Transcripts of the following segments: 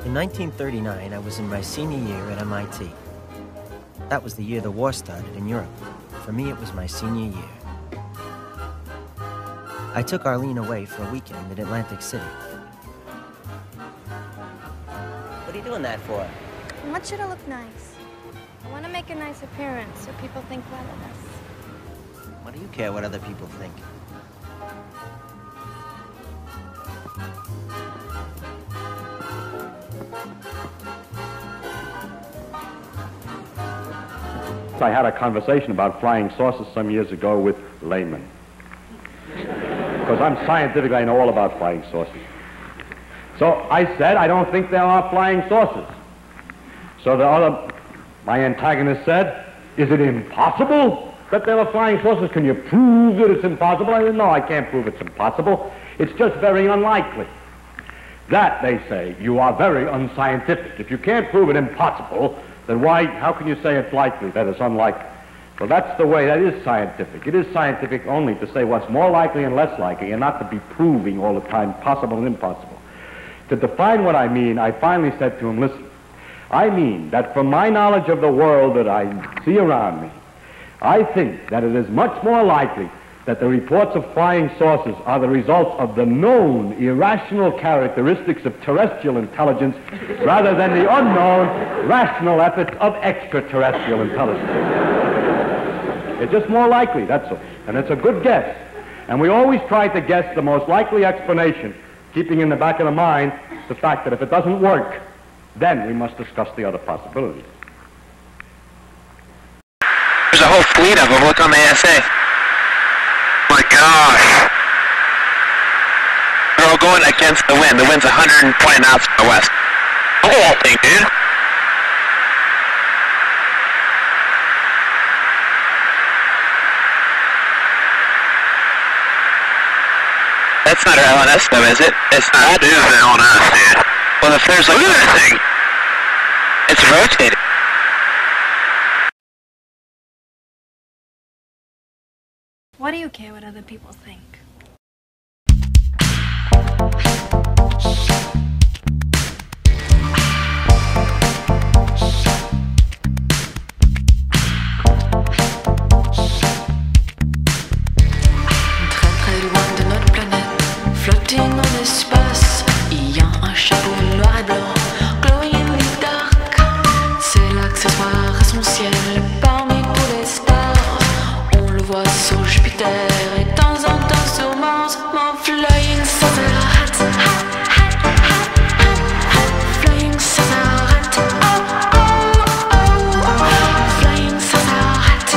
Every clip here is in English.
In 1939, I was in my senior year at MIT. That was the year the war started in Europe. For me, it was my senior year. I took Arlene away for a weekend in Atlantic City. What are you doing that for? I want you to look nice. I want to make a nice appearance so people think well of us. What do you care what other people think? I had a conversation about flying saucers some years ago with laymen. Because I'm scientific, I know all about flying saucers. So I said, I don't think there are flying saucers. So my antagonist said, is it impossible that there are flying saucers? Can you prove that it's impossible? I said, no, I can't prove it's impossible. It's just very unlikely. That, they say, you are very unscientific. If you can't prove it impossible, then how can you say it's likely, that it's unlikely? Well, that's the way, that is scientific. It is scientific only to say what's more likely and less likely, and not to be proving all the time possible and impossible. To define what I mean, I finally said to him, listen, I mean that from my knowledge of the world that I see around me, I think that it is much more likely that the reports of flying saucers are the result of the known irrational characteristics of terrestrial intelligence rather than the unknown rational efforts of extraterrestrial intelligence. It's just more likely, that's all. And it's a good guess. And we always try to guess the most likely explanation, keeping in the back of the mind the fact that if it doesn't work, then we must discuss the other possibilities. There's a whole fleet of them. Look on the ASA. My gosh. They're all going against the wind. The wind's 120 knots from the west. The whole thing, dude. That's not our LNS though, is it? It's not. That is the LNS, dude. Well, if there's like... Look at this thing. It's rotating. What do you care what other people think? Très très loin de notre planète, flotting en espace, il y a un chapeau noir et blanc, glowing in the dark. C'est l'accessoire essentiel parmi tous les stars. On le voit sur Jupiter et de temps en temps sur Mars. Mon flying saucer hat, flying saucer hat, oh oh oh, flying saucer hat,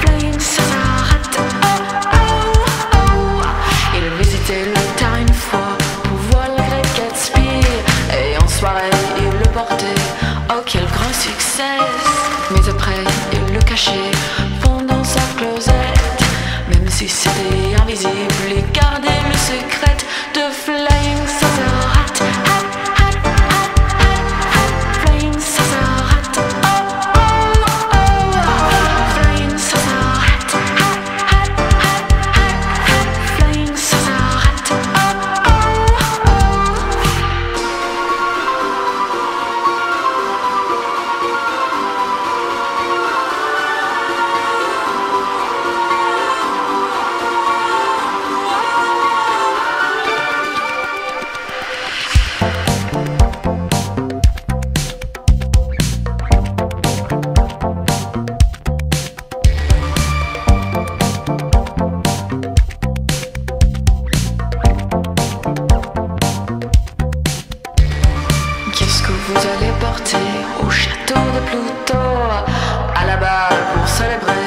flying saucer hat, oh oh oh. Il visitait le terrain une fois pour voir le Great Gatsby, et en soirée il le portait, oh quel grand succès. Mais après il le cachait pendant sa closette, même si c'était invisible, il gardait le secret de flying saucer hat, flying saucer hat, oh oh oh, flying saucer hat, flying saucer hat, oh oh oh. Qu'est-ce que vous allez porter au château de Pluto, à la balle pour célébrer